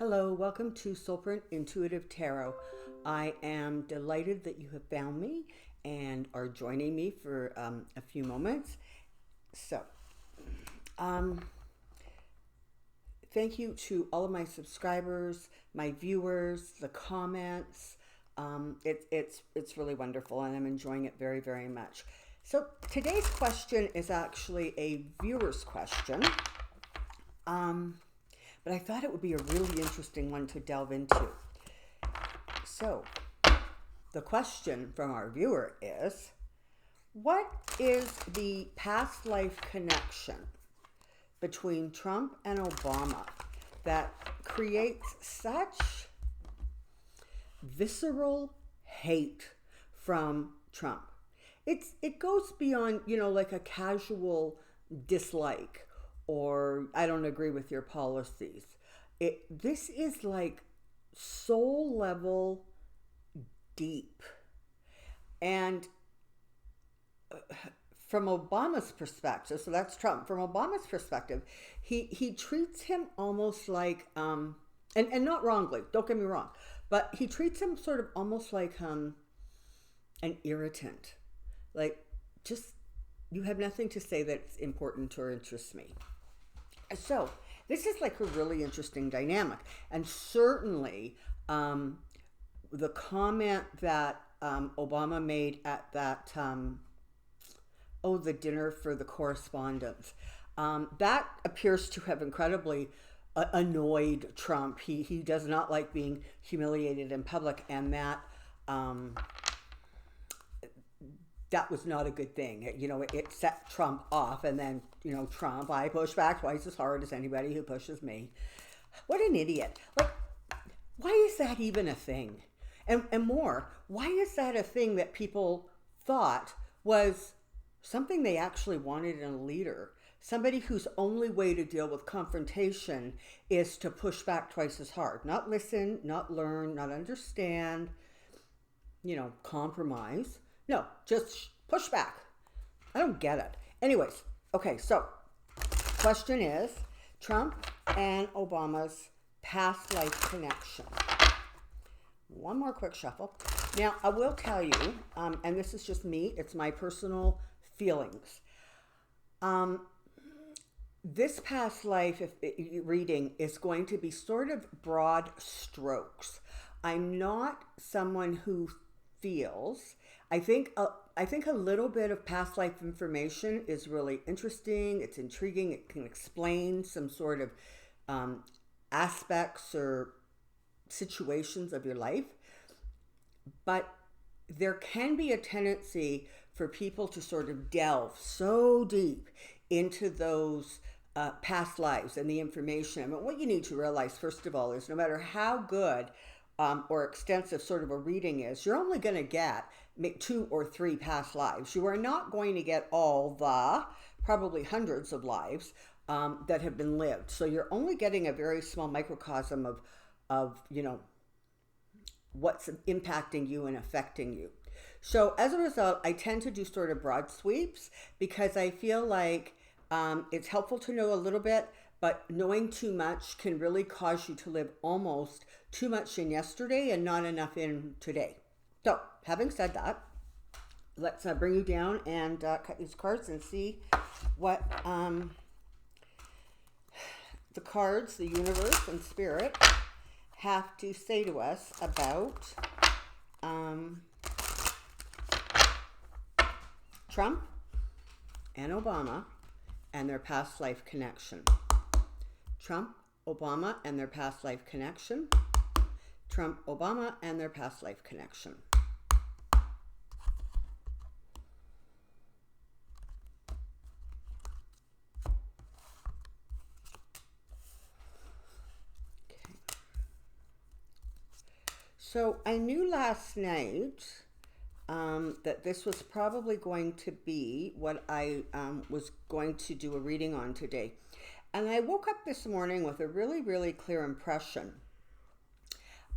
Hello, welcome to Soulprint Intuitive Tarot. I am delighted that you have found me and are joining me for a few moments. So, um, thank you to all of my subscribers, my viewers, the comments. It's really wonderful, and I'm enjoying it very, very much. So today's question is actually a viewer's question. But I thought it would be a really interesting one to delve into. So, the question from our viewer is, what is the past life connection between Trump and Obama that creates such visceral hate from Trump? It goes beyond, like a casual dislike or I don't agree with your policies. This is like soul level deep. And from Obama's perspective, so that's Trump, from Obama's perspective, he treats him almost like, and not wrongly, don't get me wrong, but he treats him sort of almost like an irritant. Like, just, you have nothing to say that's important or interests me. So this is like a really interesting dynamic. And certainly the comment that Obama made at that, the dinner for the correspondents, that appears to have incredibly annoyed Trump. He does not like being humiliated in public, and that was not a good thing. It set Trump off, and then, Trump, I push back twice as hard as anybody who pushes me. What an idiot. Like, why is that even a thing? And more, why is that a thing that people thought was something they actually wanted in a leader? Somebody whose only way to deal with confrontation is to push back twice as hard. Not listen, not learn, not understand, compromise. No, just push back. I don't get it. Anyways, okay, so question is Trump and Obama's past life connection. One more quick shuffle. Now, I will tell you, and this is just me, it's my personal feelings. This past life reading is going to be sort of broad strokes. I'm not someone who feels. I think a little bit of past life information is really interesting. It's intriguing. It can explain some sort of aspects or situations of your life. But there can be a tendency for people to sort of delve so deep into those past lives and the information. I mean, what you need to realize, first of all, is no matter how good or extensive sort of a reading is, you're only going to get 2 or 3 past lives. You are not going to get all the probably hundreds of lives that have been lived. So you're only getting a very small microcosm of what's impacting you and affecting you. So as a result, I tend to do sort of broad sweeps because I feel like it's helpful to know a little bit, but knowing too much can really cause you to live almost too much in yesterday and not enough in today. So, having said that, let's bring you down and cut these cards and see what the cards, the universe, and spirit have to say to us about Trump and Obama and their past life connection. Trump, Obama, and their past life connection. Trump, Obama, and their past life connection. Okay. So I knew last night that this was probably going to be what I was going to do a reading on today. And I woke up this morning with a really, really clear impression.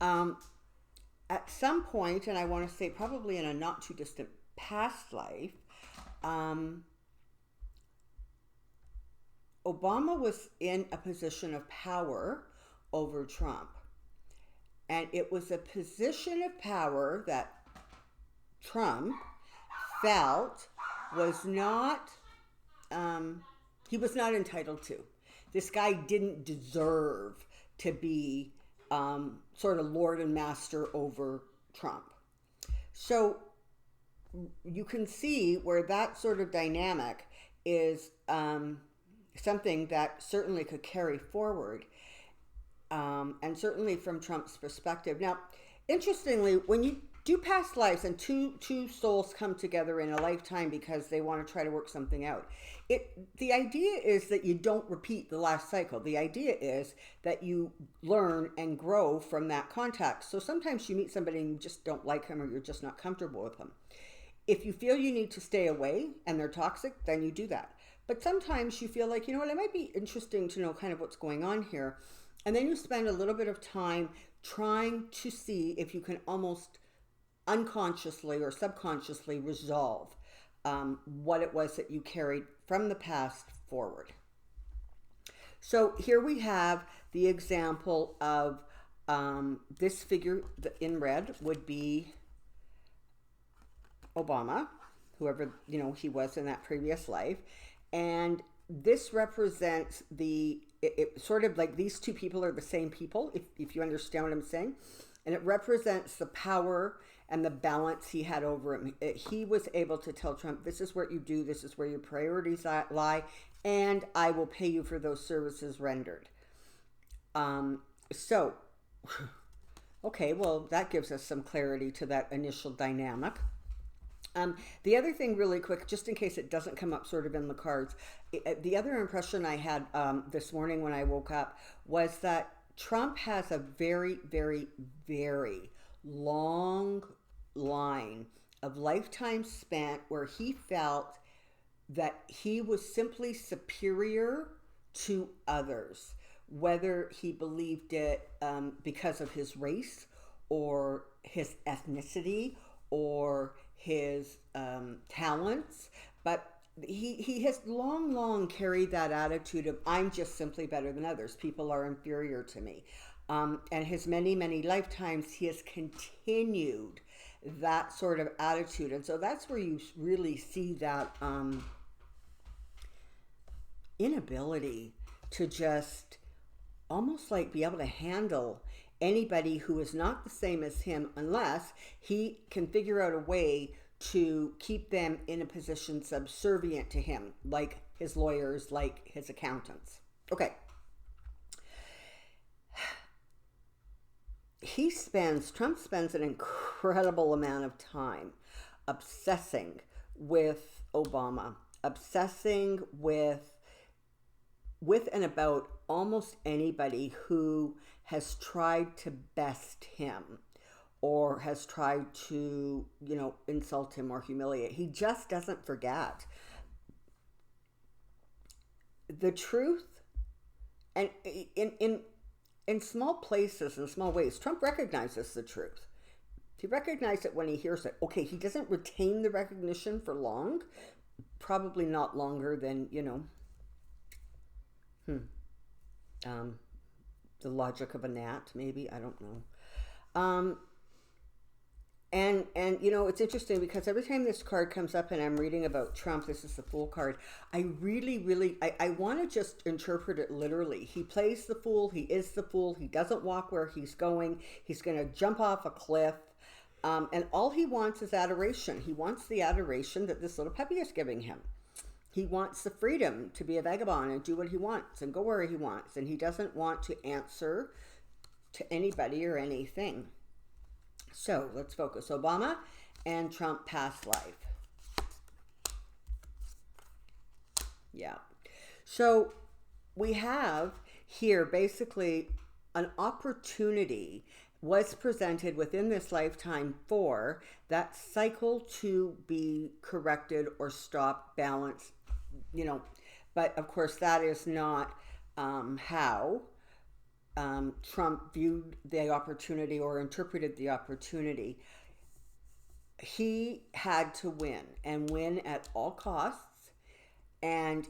At some point, and I want to say probably in a not too distant past life, Obama was in a position of power over Trump. And it was a position of power that Trump felt was not, he was not entitled to. This guy didn't deserve to be sort of lord and master over Trump. So you can see where that sort of dynamic is something that certainly could carry forward, and certainly from Trump's perspective. Now, interestingly, when you do past lives and two souls come together in a lifetime because they want to try to work something out, the idea is that you don't repeat the last cycle. The idea is that you learn and grow from that contact. So sometimes you meet somebody and you just don't like him, or you're just not comfortable with him. If you feel you need to stay away and they're toxic, then you do that. But sometimes you feel like, you know what, it might be interesting to know kind of what's going on here. And then you spend a little bit of time trying to see if you can almost unconsciously or subconsciously resolve what it was that you carried from the past forward. So here we have the example of this figure in red would be Obama, whoever, you know, he was in that previous life. And this represents it sort of like these two people are the same people, if you understand what I'm saying. And it represents the power and the balance he had over him. He was able to tell Trump, this is what you do, this is where your priorities lie, and I will pay you for those services rendered. So, okay, well, that gives us some clarity to that initial dynamic. The other thing really quick, just in case it doesn't come up sort of in the cards, the other impression I had this morning when I woke up was that Trump has a very, very, very long line of lifetime spent where he felt that he was simply superior to others, whether he believed it because of his race or his ethnicity or his talents, but he has long carried that attitude of I'm just simply better than others. People are inferior to me. And his many lifetimes, he has continued that sort of attitude. And so that's where you really see that inability to just almost like be able to handle anybody who is not the same as him, unless he can figure out a way to keep them in a position subservient to him, like his lawyers, like his accountants. Okay. Trump spends an incredible amount of time obsessing with Obama, obsessing with and about almost anybody who has tried to best him or has tried to, you know, insult him or humiliate. He just doesn't forget. The truth, and in small places, in small ways, Trump recognizes the truth. He recognizes it when he hears it. Okay, he doesn't retain the recognition for long, probably not longer than, you know, the logic of a gnat, maybe, I don't know. And you know, it's interesting because every time this card comes up and I'm reading about Trump, this is the Fool card, I really, I want to just interpret it literally. He plays the fool, he is the fool, he doesn't walk where he's going, he's going to jump off a cliff, and all he wants is adoration. He wants the adoration that this little puppy is giving him. He wants the freedom to be a vagabond and do what he wants and go where he wants, and he doesn't want to answer to anybody or anything. So let's focus. Obama and Trump past life. Yeah. So we have here basically an opportunity was presented within this lifetime for that cycle to be corrected or stopped, balanced, you know. But of course that is not how Trump viewed the opportunity or interpreted the opportunity. He had to win and win at all costs. And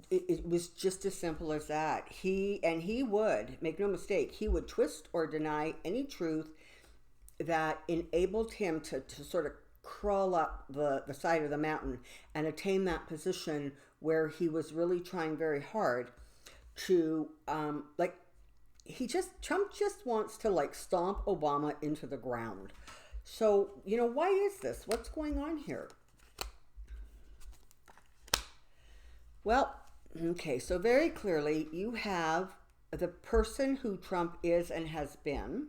it was just as simple as that. He would, make no mistake, he would twist or deny any truth that enabled him to sort of crawl up the side of the mountain and attain that position where he was really trying very hard to like Trump just wants to like stomp Obama into the ground. So, why is this? What's going on here? Well, okay, so very clearly you have the person who Trump is and has been,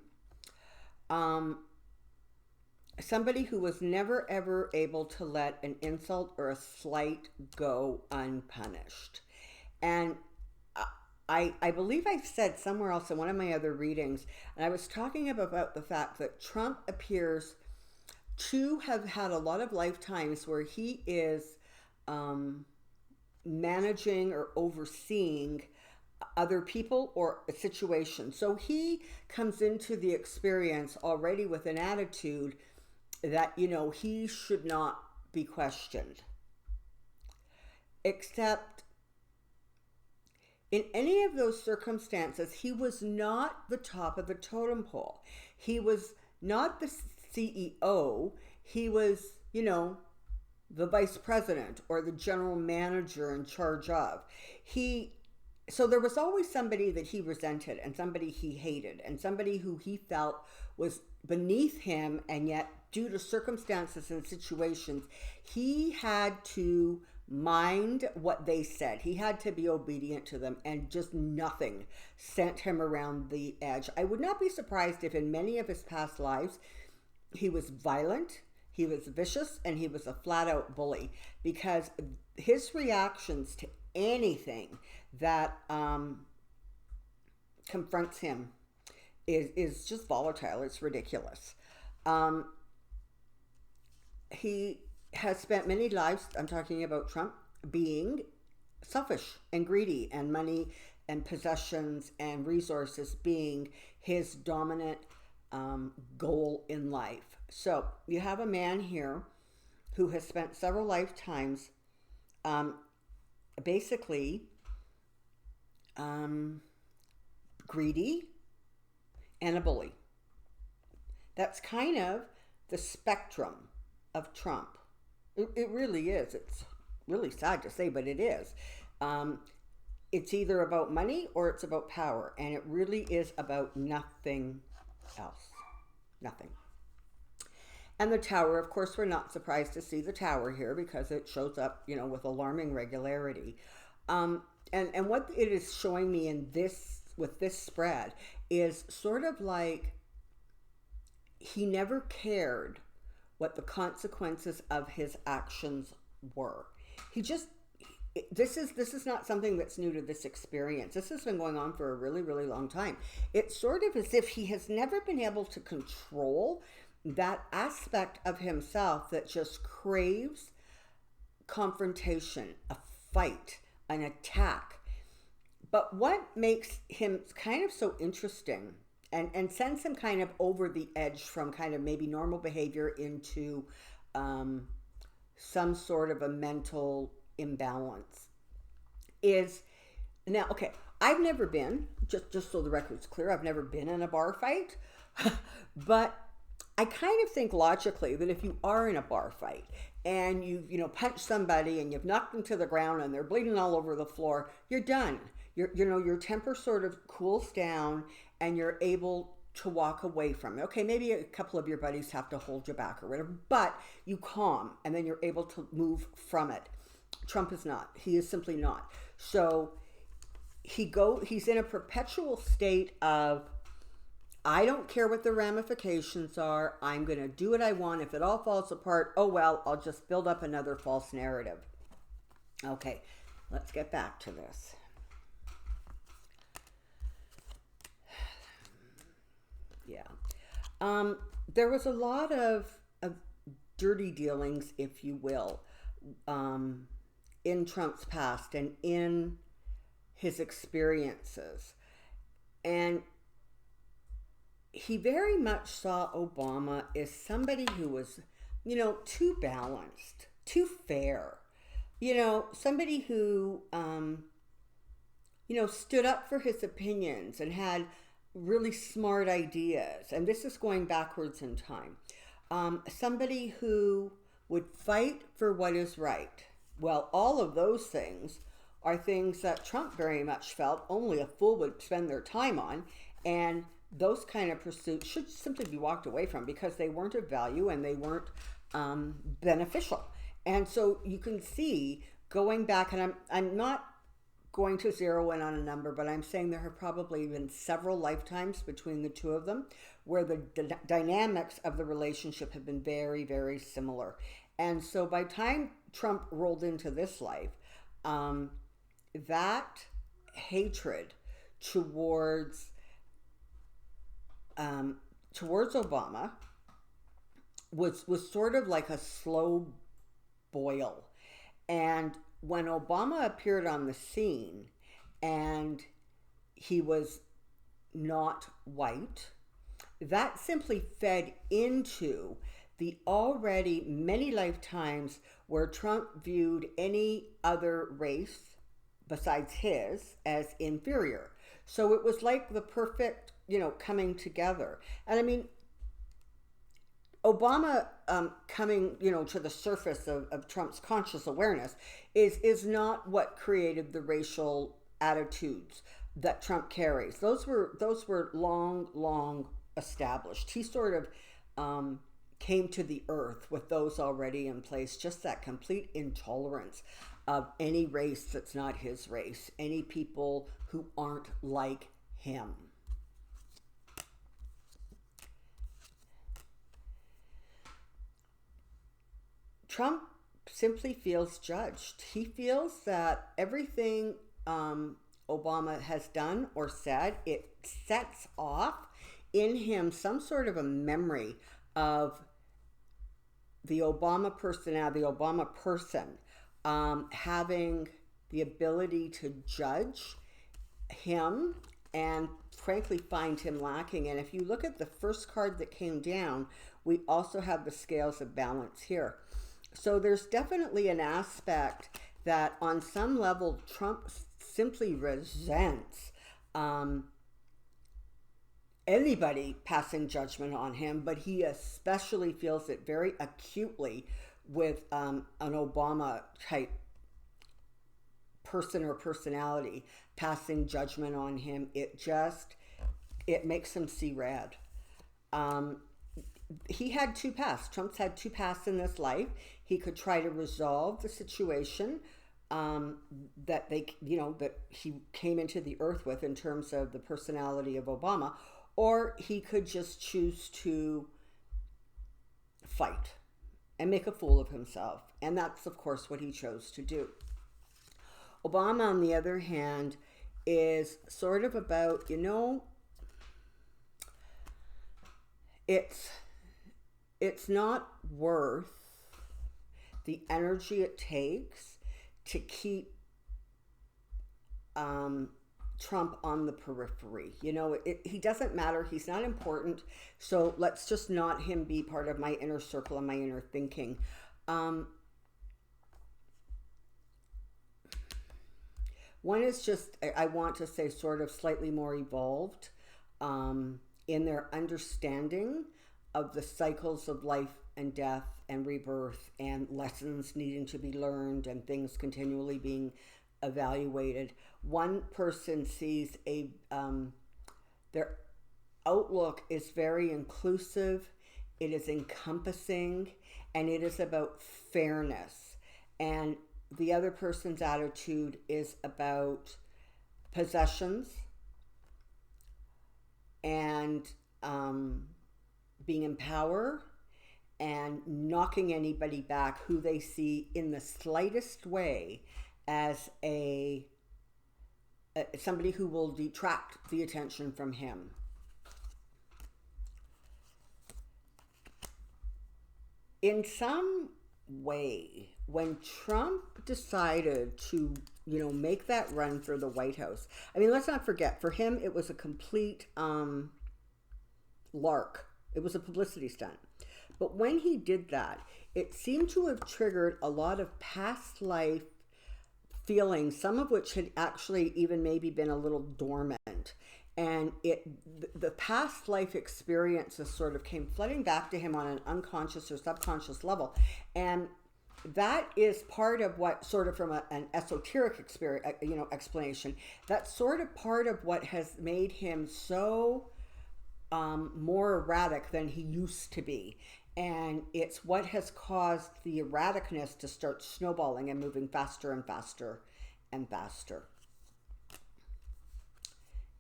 somebody who was never ever able to let an insult or a slight go unpunished. And I believe I've said somewhere else in one of my other readings, and I was talking about the fact that Trump appears to have had a lot of lifetimes where he is managing or overseeing other people or a situation. So he comes into the experience already with an attitude that, he should not be questioned. Except in any of those circumstances, he was not the top of the totem pole. He was not the CEO. He was, the vice president or the general manager in charge of. So there was always somebody that he resented and somebody he hated and somebody who he felt was beneath him, and yet due to circumstances and situations, he had to mind what they said. He had to be obedient to them, and just nothing sent him around the edge. I would not be surprised if in many of his past lives he was violent, he was vicious, and he was a flat-out bully, because his reactions to anything that confronts him is just volatile. It's ridiculous. He has spent many lives, I'm talking about Trump, being selfish and greedy, and money and possessions and resources being his dominant goal in life. So you have a man here who has spent several lifetimes basically greedy and a bully. That's kind of the spectrum of Trump. It really is. It's really sad to say, but it is. It's either about money or it's about power, and it really is about nothing else. Nothing. And the tower, of course, we're not surprised to see the tower here because it shows up, with alarming regularity. And what it is showing me with this spread is sort of like he never cared what the consequences of his actions were. This is not something that's new to this experience. This has been going on for a really, really long time. It's sort of as if he has never been able to control that aspect of himself that just craves confrontation, a fight, an attack. But what makes him kind of so interesting and sends him kind of over the edge from kind of maybe normal behavior into some sort of a mental imbalance is, now, okay, I've never been, just so the record's clear, I've never been in a bar fight, but I kind of think logically that if you are in a bar fight and you've punched somebody and you've knocked them to the ground and they're bleeding all over the floor, you're done. Your temper sort of cools down and you're able to walk away from it. Okay, maybe a couple of your buddies have to hold you back or whatever, but you calm and then you're able to move from it. Trump is not. He is simply not. So he's in a perpetual state of, I don't care what the ramifications are. I'm going to do what I want. If it all falls apart, oh well, I'll just build up another false narrative. Okay, let's get back to this. Yeah. There was a lot of dirty dealings, if you will, in Trump's past and in his experiences. And he very much saw Obama as somebody who was, too balanced, too fair, Somebody who, stood up for his opinions and had really smart ideas. And this is going backwards in time. Somebody who would fight for what is right. Well, all of those things are things that Trump very much felt only a fool would spend their time on. And those kind of pursuits should simply be walked away from because they weren't of value and they weren't beneficial. And so you can see going back, and I'm not going to zero in on a number, but I'm saying there have probably been several lifetimes between the two of them where the dynamics of the relationship have been very, very similar. And so by the time Trump rolled into this life, that hatred towards towards Obama was sort of like a slow boil. And when Obama appeared on the scene and he was not white, that simply fed into the already many lifetimes where Trump viewed any other race besides his as inferior. So it was like the perfect, coming together. And I mean, Obama coming, to the surface of Trump's conscious awareness is not what created the racial attitudes that Trump carries. Those were long established. He sort of came to the earth with those already in place. Just that complete intolerance of any race that's not his race, any people who aren't like him. Trump simply feels judged. He feels that everything Obama has done or said, it sets off in him some sort of a memory of the Obama personality, the Obama person, having the ability to judge him and frankly find him lacking. And if you look at the first card that came down, we also have the scales of balance here. So there's definitely an aspect that on some level Trump simply resents anybody passing judgment on him, but he especially feels it very acutely with an Obama type person or personality passing judgment on him. It makes him see red. He had two pasts. Trump's had two pasts in this life. He could try to resolve the situation that that he came into the earth with in terms of the personality of Obama, or he could just choose to fight and make a fool of himself. And that's, of course, what he chose to do. Obama, on the other hand, is sort of about, it's not worth the energy it takes to keep Trump on the periphery. He doesn't matter. He's not important. So let's just not him be part of my inner circle and my inner thinking. One is just, I want to say, sort of slightly more evolved in their understanding of the cycles of life and death and rebirth and lessons needing to be learned and things continually being evaluated. One person sees their outlook is very inclusive, it is encompassing, and it is about fairness. And the other person's attitude is about possessions and being in power and knocking anybody back who they see in the slightest way as somebody who will detract the attention from him. In some way, when Trump decided to, make that run for the White House, I mean, let's not forget, for him, it was a complete lark. It was a publicity stunt. But when he did that, it seemed to have triggered a lot of past life feelings, some of which had actually even maybe been a little dormant. And the past life experiences sort of came flooding back to him on an unconscious or subconscious level. And that is part of what sort of from an esoteric experience, explanation, that's sort of part of what has made him so more erratic than he used to be. And it's what has caused the erraticness to start snowballing and moving faster and faster and faster.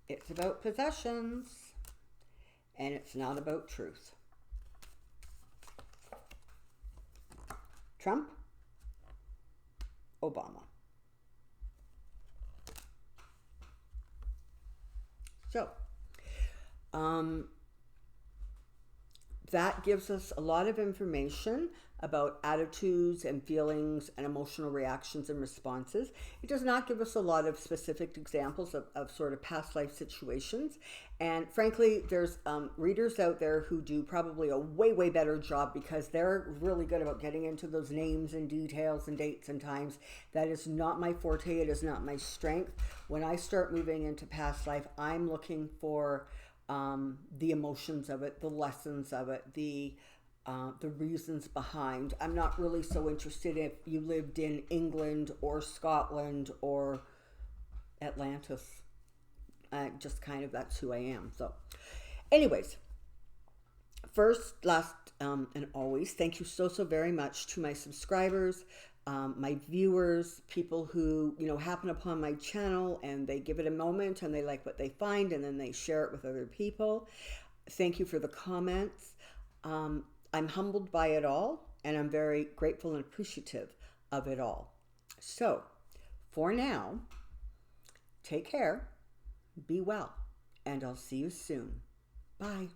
It's about possessions, and it's not about truth. Trump, Obama. So, that gives us a lot of information about attitudes and feelings and emotional reactions and responses. It does not give us a lot of specific examples of sort of past life situations. And frankly, there's readers out there who do probably a way, way better job because they're really good about getting into those names and details and dates and times. That is not my forte. It is not my strength. When I start moving into past life, I'm looking for the emotions of it, the lessons of it, the reasons behind. I'm not really so interested if you lived in England or Scotland or Atlantis. Just kind of, that's who I am. So anyways, first, last, and always, thank you so very much to my subscribers, my viewers, people who, happen upon my channel and they give it a moment and they like what they find and then they share it with other people. Thank you for the comments. I'm humbled by it all, and I'm very grateful and appreciative of it all. So, for now, take care, be well, and I'll see you soon. Bye.